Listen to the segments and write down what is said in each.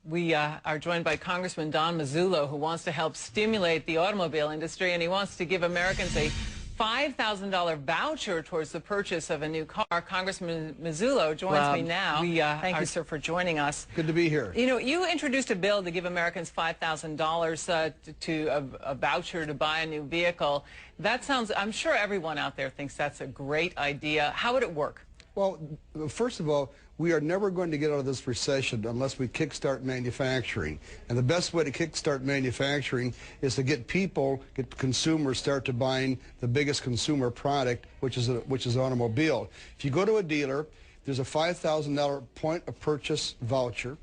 We are joined by Congressman Don Manzullo, who wants to help stimulate the automobile industry, and he wants to give Americans a $5,000 voucher towards the purchase of a new car. Congressman Manzullo joins me now. Thank you, sir, for joining us. Good to be here. You know, you introduced a bill to give Americans $5,000 to a voucher to buy a new vehicle. That sounds, I'm sure everyone out there thinks that's a great idea. How would it work? Well, first of all, we are never going to get out of this recession unless we kickstart manufacturing. And the best way to kickstart manufacturing is to get consumers start to buying the biggest consumer product, which is automobile. If you go to a dealer, there's a $5,000 point of purchase voucher.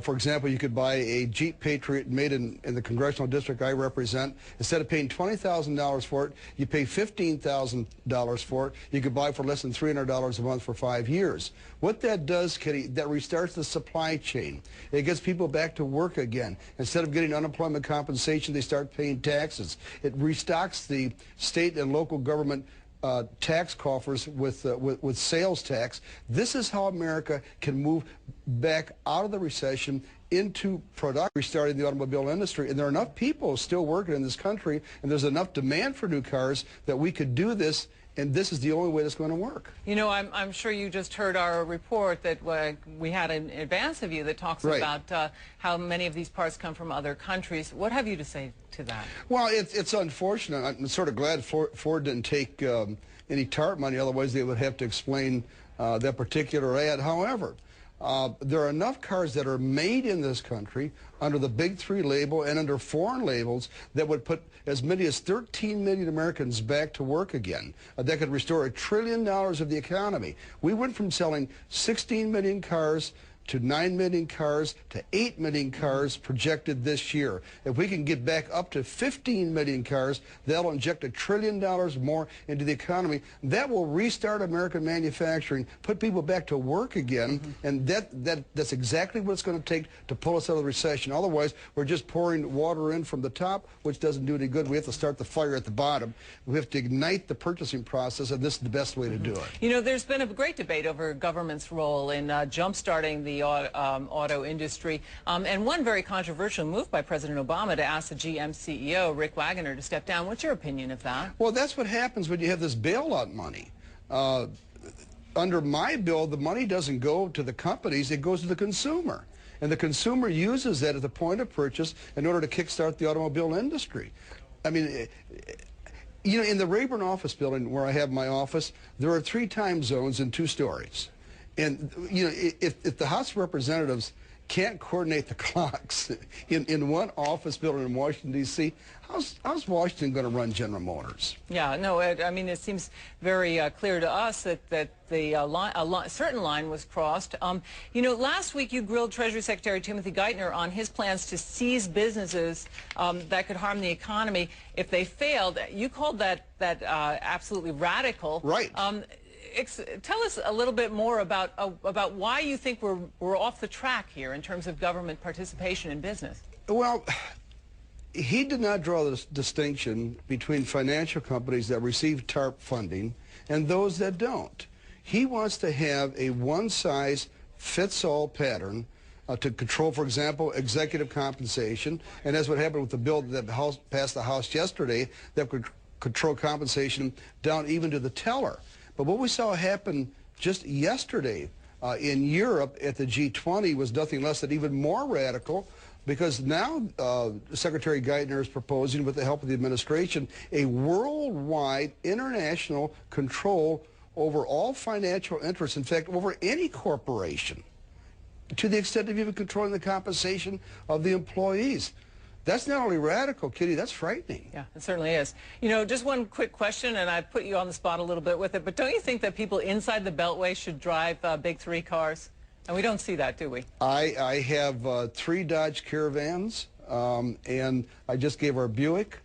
For example, you could buy a Jeep Patriot made in the congressional district I represent. Instead of paying $20,000 for it, you pay $15,000 for it. You could buy for less than $300 a month for 5 years. What that does, Kitty, that restarts the supply chain. It gets people back to work again. Instead of getting unemployment compensation, they start paying taxes. It restocks the state and local government tax coffers with sales tax. This is how America can move back out of the recession into production, restarting the automobile industry. And there are enough people still working in this country, and there's enough demand for new cars that we could do this, and this is the only way that's going to work. You know, I'm sure you just heard our report that we had in advance of you that talks about how many of these parts come from other countries. What have you to say to that? Well, it's unfortunate. I'm sort of glad Ford didn't take any TARP money, otherwise they would have to explain that particular ad. However, there are enough cars that are made in this country under the Big Three label and under foreign labels that would put as many as 13 million Americans back to work again. That could restore $1 trillion of the economy. We went from selling 16 million cars to 9 million cars to 8 million cars projected this year. If we can get back up to 15 million cars, that'll inject $1 trillion more into the economy. That will restart American manufacturing, put people back to work again, and that's exactly what it's going to take to pull us out of the recession. Otherwise, we're just pouring water in from the top, which doesn't do any good. We have to start the fire at the bottom. We have to ignite the purchasing process, and this is the best way to do it. You know, there's been a great debate over government's role in jump-starting the auto industry, and one very controversial move by President Obama to ask the GM CEO, Rick Wagoner, to step down. What's your opinion of that? Well, that's what happens when you have this bailout money. Under my bill, the money doesn't go to the companies, it goes to the consumer. And the consumer uses that at the point of purchase in order to kickstart the automobile industry. I mean, you know, in the Rayburn office building where I have my office, there are 3 time zones and 2 stories. And, you know, if the House of Representatives can't coordinate the clocks in one office building in Washington, D.C., how's Washington going to run General Motors? Yeah, no, I mean, it seems very clear to us that a certain line was crossed. You know, last week you grilled Treasury Secretary Timothy Geithner on his plans to seize businesses that could harm the economy if they failed. You called that absolutely radical. Right. Tell us a little bit more about why you think we're off the track here in terms of government participation in business. Well, he did not draw the distinction between financial companies that receive TARP funding and those that don't. He wants to have a one-size-fits-all pattern to control, for example, executive compensation, and that's what happened with the bill that passed the House yesterday that could control compensation down even to the teller. But what we saw happen just yesterday in Europe at the G20 was nothing less than even more radical, because now Secretary Geithner is proposing, with the help of the administration, a worldwide international control over all financial interests, in fact, over any corporation, to the extent of even controlling the compensation of the employees. That's not only radical, Kitty, that's frightening. Yeah, it certainly is. You know, just one quick question, and I put you on the spot a little bit with it, but don't you think that people inside the Beltway should drive Big Three cars? And we don't see that, do we? I have 3 Dodge Caravans, and I just gave our Buick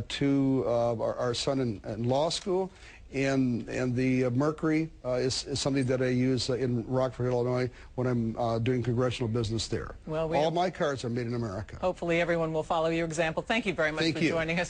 to our son in law school. And the Mercury is something that I use in Rockford, Illinois, when I'm doing congressional business there. Well, all my cars are made in America. Hopefully everyone will follow your example. Thank you very much for joining us.